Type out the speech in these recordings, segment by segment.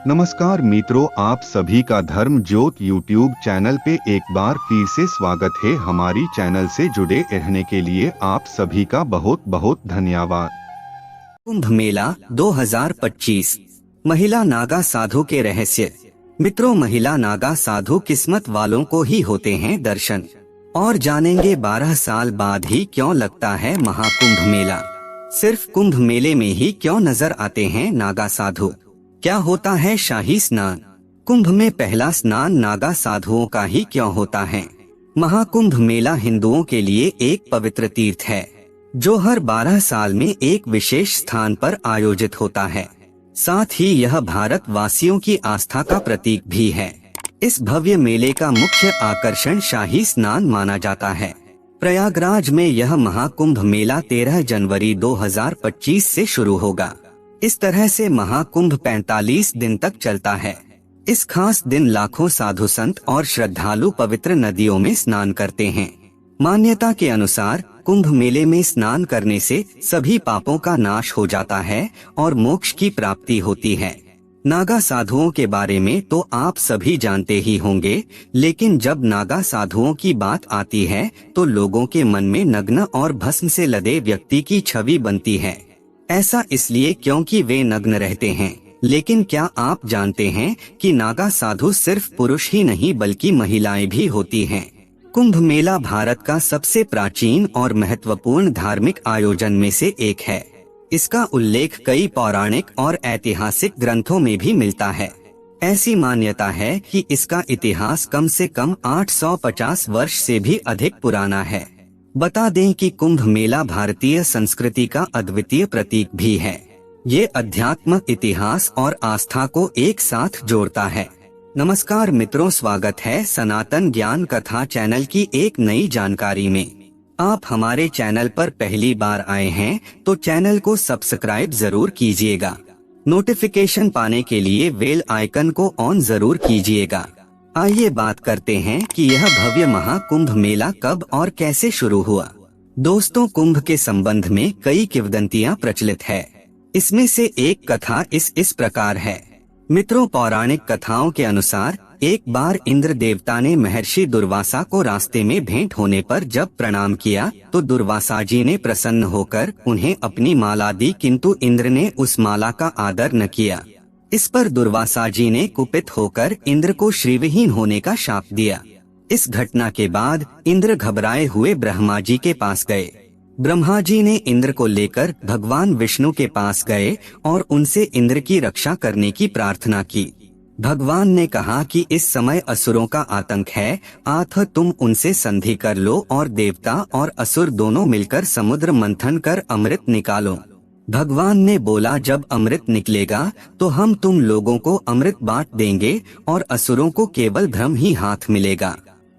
नमस्कार मित्रों, आप सभी का धर्म ज्योत यूट्यूब चैनल पे एक बार फिर से स्वागत है। हमारी चैनल से जुड़े रहने के लिए आप सभी का बहुत बहुत धन्यवाद। कुंभ मेला 2025 महिला नागा साधु के रहस्य। मित्रों, महिला नागा साधु किस्मत वालों को ही होते हैं दर्शन। और जानेंगे 12 साल बाद ही क्यों लगता है महाकुंभ मेला। सिर्फ कुंभ मेले में ही क्यों नजर आते हैं नागा साधु। क्या होता है शाही स्नान। कुंभ में पहला स्नान नागा साधुओं का ही क्यों होता है। महाकुंभ मेला हिंदुओं के लिए एक पवित्र तीर्थ है जो हर 12 साल में एक विशेष स्थान पर आयोजित होता है। साथ ही यह भारत वासियों की आस्था का प्रतीक भी है। इस भव्य मेले का मुख्य आकर्षण शाही स्नान माना जाता है। प्रयागराज में यह महाकुंभ मेला 13 जनवरी 2025 से शुरू होगा। इस तरह से महाकुंभ 45 दिन तक चलता है। इस खास दिन लाखों साधु संत और श्रद्धालु पवित्र नदियों में स्नान करते हैं। मान्यता के अनुसार कुंभ मेले में स्नान करने से सभी पापों का नाश हो जाता है और मोक्ष की प्राप्ति होती है। नागा साधुओं के बारे में तो आप सभी जानते ही होंगे, लेकिन जब नागा साधुओं की बात आती है तो लोगों के मन में नग्न और भस्म से लदे व्यक्ति की छवि बनती है। ऐसा इसलिए क्योंकि वे नग्न रहते हैं। लेकिन क्या आप जानते हैं कि नागा साधु सिर्फ पुरुष ही नहीं बल्कि महिलाएं भी होती हैं। कुंभ मेला भारत का सबसे प्राचीन और महत्वपूर्ण धार्मिक आयोजन में से एक है। इसका उल्लेख कई पौराणिक और ऐतिहासिक ग्रंथों में भी मिलता है। ऐसी मान्यता है कि इसका इतिहास कम से कम 850 वर्ष से भी अधिक पुराना है। बता दें कि कुंभ मेला भारतीय संस्कृति का अद्वितीय प्रतीक भी है। ये अध्यात्म, इतिहास और आस्था को एक साथ जोड़ता है। नमस्कार मित्रों, स्वागत है सनातन ज्ञान कथा चैनल की एक नई जानकारी में। आप हमारे चैनल पर पहली बार आए हैं तो चैनल को सब्सक्राइब जरूर कीजिएगा। नोटिफिकेशन पाने के लिए बेल आइकन को ऑन जरूर कीजिएगा। आइए बात करते हैं कि यह भव्य महाकुंभ मेला कब और कैसे शुरू हुआ। दोस्तों, कुंभ के संबंध में कई किंवदंतियां प्रचलित है। इसमें से एक कथा इस प्रकार है। मित्रों, पौराणिक कथाओं के अनुसार एक बार इंद्र देवता ने महर्षि दुर्वासा को रास्ते में भेंट होने पर जब प्रणाम किया तो दुर्वासा जी ने प्रसन्न होकर उन्हें अपनी माला दी, किंतु इंद्र ने उस माला का आदर न किया। इस पर दुर्वासा जी ने कुपित होकर इंद्र को श्रीविहीन होने का शाप दिया। इस घटना के बाद इंद्र घबराए हुए ब्रह्मा जी के पास गए। ब्रह्मा जी ने इंद्र को लेकर भगवान विष्णु के पास गए और उनसे इंद्र की रक्षा करने की प्रार्थना की। भगवान ने कहा कि इस समय असुरों का आतंक है, अतः तुम उनसे संधि कर लो और देवता और असुर दोनों मिलकर समुद्र मंथन कर अमृत निकालो। भगवान ने बोला, जब अमृत निकलेगा तो हम तुम लोगों को अमृत बांट देंगे और असुरों को केवल धर्म ही हाथ मिलेगा।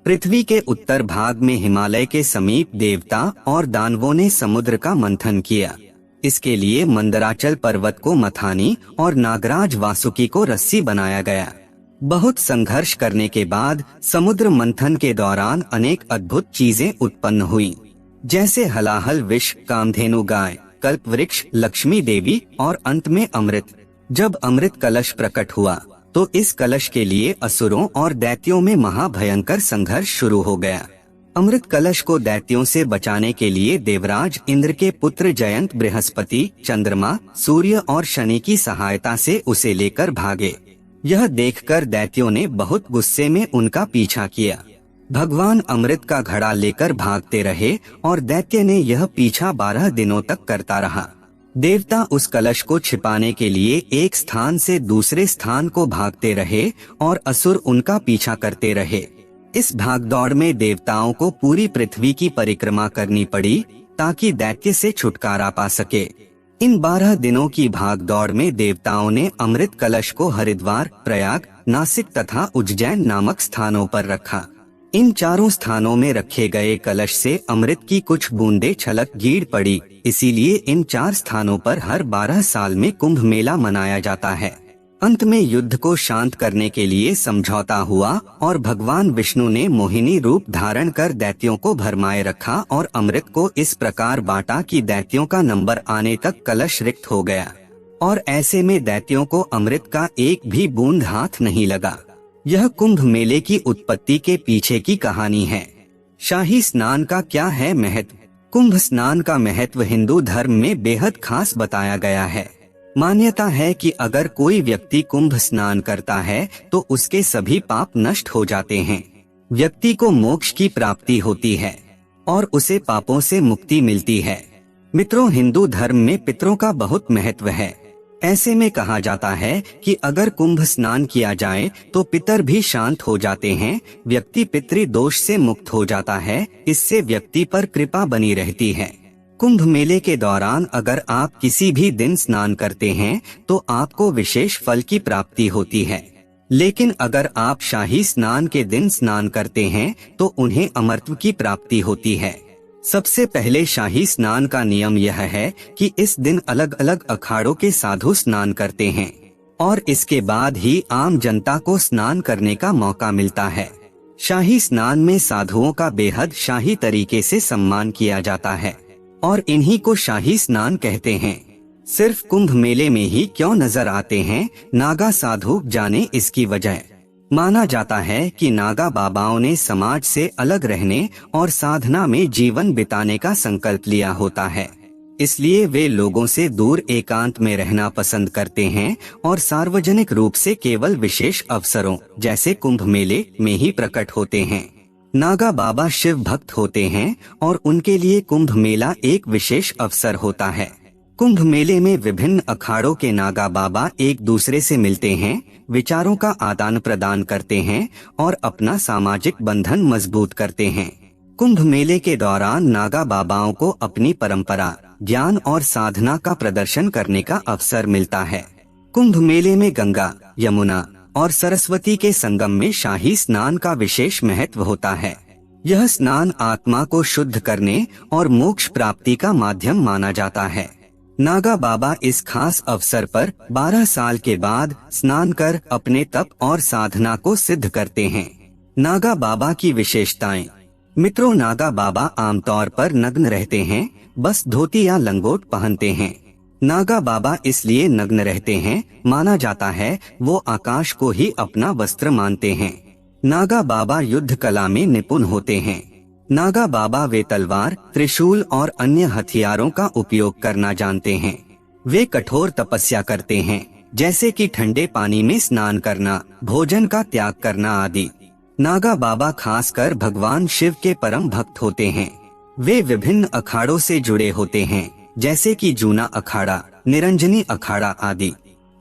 पृथ्वी के उत्तर भाग में हिमालय के समीप देवता और दानवों ने समुद्र का मंथन किया। इसके लिए मंदराचल पर्वत को मथानी और नागराज वासुकी को रस्सी बनाया गया। बहुत संघर्ष करने के बाद समुद्र मंथन के दौरान अनेक अद्भुत चीजें उत्पन्न हुई, जैसे हलाहल विष, कामधेनु गाय, कल्प वृक्ष, लक्ष्मी देवी और अंत में अमृत। जब अमृत कलश प्रकट हुआ तो इस कलश के लिए असुरों और दैत्यों में महाभयंकर संघर्ष शुरू हो गया। अमृत कलश को दैत्यों से बचाने के लिए देवराज इंद्र के पुत्र जयंत बृहस्पति, चंद्रमा, सूर्य और शनि की सहायता से उसे लेकर भागे। यह देखकर दैत्यों ने बहुत गुस्से में उनका पीछा किया। भगवान अमृत का घड़ा लेकर भागते रहे और दैत्य ने यह पीछा 12 दिनों तक करता रहा। देवता उस कलश को छिपाने के लिए एक स्थान से दूसरे स्थान को भागते रहे और असुर उनका पीछा करते रहे। इस भागदौड़ में देवताओं को पूरी पृथ्वी की परिक्रमा करनी पड़ी ताकि दैत्य से छुटकारा पा सके। इन 12 दिनों की भागदौड़ में देवताओं ने अमृत कलश को हरिद्वार, प्रयाग, नासिक तथा उज्जैन नामक स्थानों पर रखा। इन चारों स्थानों में रखे गए कलश से अमृत की कुछ बूंदें छलक गिर पड़ी। इसीलिए इन 4 स्थानों पर हर 12 साल में कुंभ मेला मनाया जाता है। अंत में युद्ध को शांत करने के लिए समझौता हुआ और भगवान विष्णु ने मोहिनी रूप धारण कर दैत्यों को भरमाए रखा और अमृत को इस प्रकार बांटा कि दैत्यों का नंबर आने तक कलश रिक्त हो गया। और ऐसे में दैत्यों को अमृत का एक भी बूंद हाथ नहीं लगा। यह कुंभ मेले की उत्पत्ति के पीछे की कहानी है। शाही स्नान का क्या है महत्व? कुंभ स्नान का महत्व हिंदू धर्म में बेहद खास बताया गया है। मान्यता है कि अगर कोई व्यक्ति कुंभ स्नान करता है तो उसके सभी पाप नष्ट हो जाते हैं, व्यक्ति को मोक्ष की प्राप्ति होती है और उसे पापों से मुक्ति मिलती है। मित्रों, हिंदू धर्म में पितरों का बहुत महत्व है। ऐसे में कहा जाता है कि अगर कुंभ स्नान किया जाए तो पितर भी शांत हो जाते हैं, व्यक्ति पितृ दोष से मुक्त हो जाता है, इससे व्यक्ति पर कृपा बनी रहती है। कुंभ मेले के दौरान अगर आप किसी भी दिन स्नान करते हैं तो आपको विशेष फल की प्राप्ति होती है, लेकिन अगर आप शाही स्नान के दिन स्नान करते हैं तो उन्हें अमरत्व की प्राप्ति होती है। सबसे पहले शाही स्नान का नियम यह है कि इस दिन अलग अलग अखाड़ों के साधु स्नान करते हैं और इसके बाद ही आम जनता को स्नान करने का मौका मिलता है। शाही स्नान में साधुओं का बेहद शाही तरीके से सम्मान किया जाता है और इन्हीं को शाही स्नान कहते हैं। सिर्फ कुंभ मेले में ही क्यों नजर आते हैं नागा साधु, जाने इसकी वजह। माना जाता है कि नागा बाबाओं ने समाज से अलग रहने और साधना में जीवन बिताने का संकल्प लिया होता है, इसलिए वे लोगों से दूर एकांत में रहना पसंद करते हैं और सार्वजनिक रूप से केवल विशेष अवसरों जैसे कुंभ मेले में ही प्रकट होते हैं। नागा बाबा शिव भक्त होते हैं और उनके लिए कुंभ मेला एक विशेष अवसर होता है। कुंभ मेले में विभिन्न अखाड़ों के नागा बाबा एक दूसरे से मिलते हैं, विचारों का आदान प्रदान करते हैं और अपना सामाजिक बंधन मजबूत करते हैं। कुंभ मेले के दौरान नागा बाबाओं को अपनी परंपरा, ज्ञान और साधना का प्रदर्शन करने का अवसर मिलता है। कुंभ मेले में गंगा, यमुना और सरस्वती के संगम में शाही स्नान का विशेष महत्व होता है। यह स्नान आत्मा को शुद्ध करने और मोक्ष प्राप्ति का माध्यम माना जाता है। नागा बाबा इस खास अवसर पर 12 साल के बाद स्नान कर अपने तप और साधना को सिद्ध करते हैं। नागा बाबा की विशेषताएं। मित्रों, नागा बाबा आमतौर पर नग्न रहते हैं, बस धोती या लंगोट पहनते हैं। नागा बाबा इसलिए नग्न रहते हैं, माना जाता है वो आकाश को ही अपना वस्त्र मानते हैं। नागा बाबा युद्ध कला में निपुण होते हैं। नागा बाबा वे तलवार, त्रिशूल और अन्य हथियारों का उपयोग करना जानते हैं। वे कठोर तपस्या करते हैं, जैसे कि ठंडे पानी में स्नान करना, भोजन का त्याग करना आदि। नागा बाबा खासकर भगवान शिव के परम भक्त होते हैं। वे विभिन्न अखाड़ों से जुड़े होते हैं, जैसे कि जूना अखाड़ा, निरंजनी अखाड़ा आदि।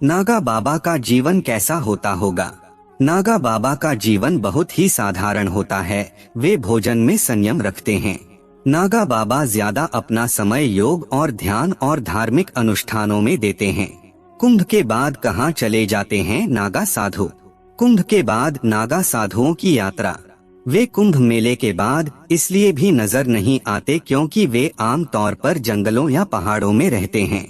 नागा बाबा का जीवन कैसा होता होगा? नागा बाबा का जीवन बहुत ही साधारण होता है। वे भोजन में संयम रखते हैं। नागा बाबा ज्यादा अपना समय योग और ध्यान और धार्मिक अनुष्ठानों में देते हैं। कुंभ के बाद कहाँ चले जाते हैं नागा साधु? कुंभ के बाद नागा साधुओं की यात्रा। वे कुंभ मेले के बाद इसलिए भी नजर नहीं आते क्योंकि वे आम तौर पर जंगलों या पहाड़ों में रहते हैं।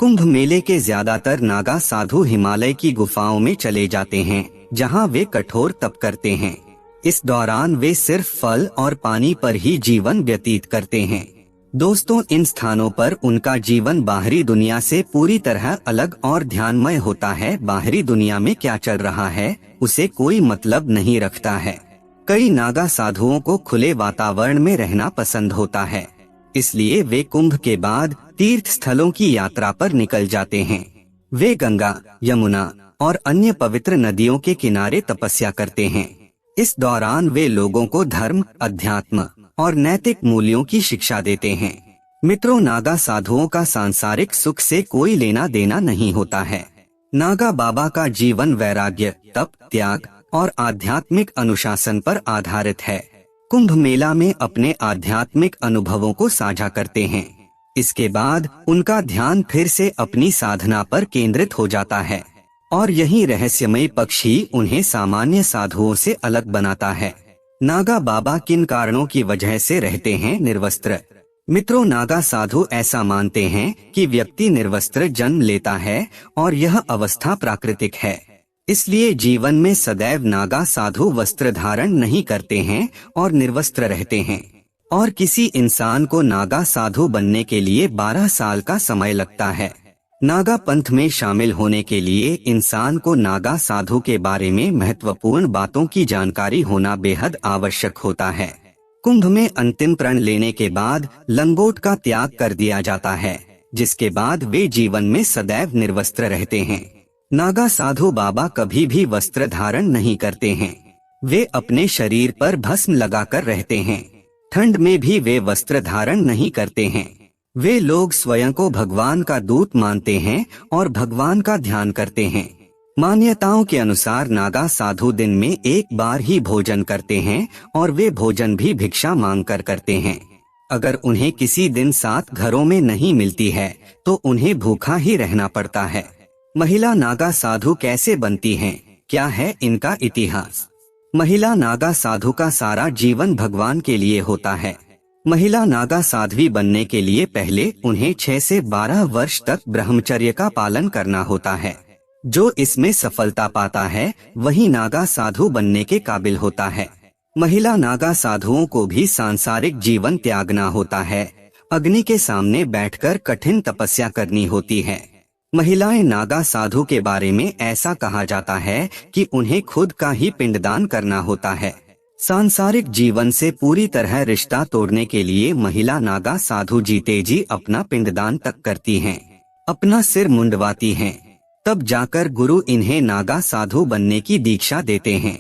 कुंभ मेले के ज्यादातर नागा साधु हिमालय की गुफाओं में चले जाते हैं, जहां वे कठोर तप करते हैं। इस दौरान वे सिर्फ फल और पानी पर ही जीवन व्यतीत करते हैं। दोस्तों, इन स्थानों पर उनका जीवन बाहरी दुनिया से पूरी तरह अलग और ध्यानमय होता है। बाहरी दुनिया में क्या चल रहा है उसे कोई मतलब नहीं रखता है। कई नागा साधुओं को खुले वातावरण में रहना पसंद होता है, इसलिए वे कुंभ के बाद तीर्थ स्थलों की यात्रा पर निकल जाते हैं। वे गंगा, यमुना और अन्य पवित्र नदियों के किनारे तपस्या करते हैं। इस दौरान वे लोगों को धर्म, अध्यात्म और नैतिक मूल्यों की शिक्षा देते हैं। मित्रों, नागा साधुओं का सांसारिक सुख से कोई लेना देना नहीं होता है। नागा बाबा का जीवन वैराग्य, तप, त्याग और आध्यात्मिक अनुशासन पर आधारित है। कुंभ मेला में अपने आध्यात्मिक अनुभवों को साझा करते हैं। इसके बाद उनका ध्यान फिर से अपनी साधना पर केंद्रित हो जाता है और यही रहस्यमय पक्ष ही उन्हें सामान्य साधुओं से अलग बनाता है। नागा बाबा किन कारणों की वजह से रहते हैं निर्वस्त्र? मित्रों, नागा साधु ऐसा मानते हैं कि व्यक्ति निर्वस्त्र जन्म लेता है और यह अवस्था प्राकृतिक है। इसलिए जीवन में सदैव नागा साधु वस्त्र धारण नहीं करते हैं और निर्वस्त्र रहते हैं। और किसी इंसान को नागा साधु बनने के लिए 12 साल का समय लगता है। नागा पंथ में शामिल होने के लिए इंसान को नागा साधु के बारे में महत्वपूर्ण बातों की जानकारी होना बेहद आवश्यक होता है। कुंभ में अंतिम प्रण लेने के बाद लंगोट का त्याग कर दिया जाता है, जिसके बाद वे जीवन में सदैव निर्वस्त्र रहते हैं। नागा साधु बाबा कभी भी वस्त्र धारण नहीं करते हैं। वे अपने शरीर पर भस्म लगाकर रहते हैं। ठंड में भी वे वस्त्र धारण नहीं करते हैं। वे लोग स्वयं को भगवान का दूत मानते हैं और भगवान का ध्यान करते हैं। मान्यताओं के अनुसार नागा साधु दिन में एक बार ही भोजन करते हैं और वे भोजन भी भिक्षा मांगकर करते हैं। अगर उन्हें किसी दिन 7 घरों में नहीं मिलती है तो उन्हें भूखा ही रहना पड़ता है। महिला नागा साधु कैसे बनती हैं? क्या है इनका इतिहास? महिला नागा साधु का सारा जीवन भगवान के लिए होता है। महिला नागा साध्वी बनने के लिए पहले उन्हें 6 से 12 वर्ष तक ब्रह्मचर्य का पालन करना होता है। जो इसमें सफलता पाता है वही नागा साधु बनने के काबिल होता है। महिला नागा साधुओं को भी सांसारिक जीवन त्यागना होता है। अग्नि के सामने बैठकर कठिन तपस्या करनी होती है। महिलाएं नागा साधु के बारे में ऐसा कहा जाता है कि उन्हें खुद का ही पिंडदान करना होता है। सांसारिक जीवन से पूरी तरह रिश्ता तोड़ने के लिए महिला नागा साधु जीते जी अपना पिंडदान तक करती हैं, अपना सिर मुंडवाती हैं। तब जाकर गुरु इन्हें नागा साधु बनने की दीक्षा देते हैं।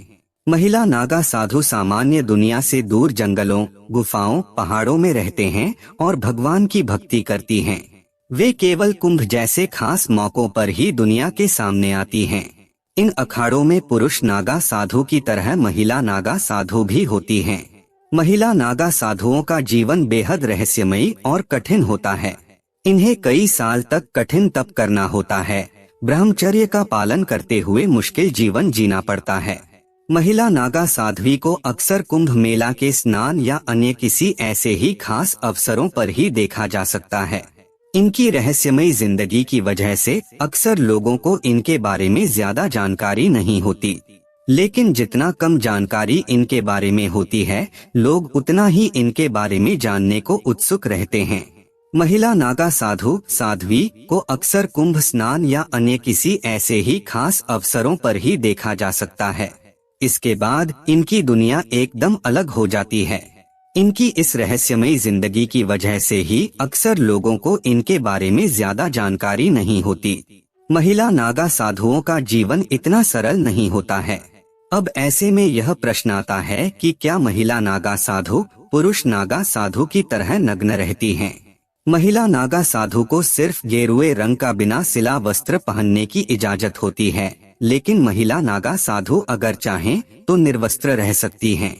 महिला नागा साधु सामान्य दुनिया से दूर जंगलों, गुफाओं, पहाड़ों में रहते हैं और भगवान की भक्ति करती हैं। वे केवल कुंभ जैसे खास मौकों पर ही दुनिया के सामने आती हैं। इन अखाड़ों में पुरुष नागा साधु की तरह महिला नागा साधु भी होती हैं। महिला नागा साधुओं का जीवन बेहद रहस्यमयी और कठिन होता है। इन्हें कई साल तक कठिन तप करना होता है। ब्रह्मचर्य का पालन करते हुए मुश्किल जीवन जीना पड़ता है। महिला नागा साध्वी को अक्सर कुंभ मेला के स्नान या अन्य किसी ऐसे ही खास अवसरों पर ही देखा जा सकता है। इनकी रहस्यमयी जिंदगी की वजह से अक्सर लोगों को इनके बारे में ज्यादा जानकारी नहीं होती, लेकिन जितना कम जानकारी इनके बारे में होती है, लोग उतना ही इनके बारे में जानने को उत्सुक रहते हैं। महिला नागा साधु साध्वी को अक्सर कुंभ स्नान या अन्य किसी ऐसे ही खास अवसरों पर ही देखा जा सकता है। इसके बाद इनकी दुनिया एकदम अलग हो जाती है। इनकी इस रहस्यमयी जिंदगी की वजह से ही अक्सर लोगों को इनके बारे में ज्यादा जानकारी नहीं होती। महिला नागा साधुओं का जीवन इतना सरल नहीं होता है। अब ऐसे में यह प्रश्न आता है कि क्या महिला नागा साधु पुरुष नागा साधु की तरह नग्न रहती हैं? महिला नागा साधु को सिर्फ गेरुए रंग का बिना सिला वस्त्र पहनने की इजाजत होती है, लेकिन महिला नागा साधु अगर चाहें तो निर्वस्त्र रह सकती हैं।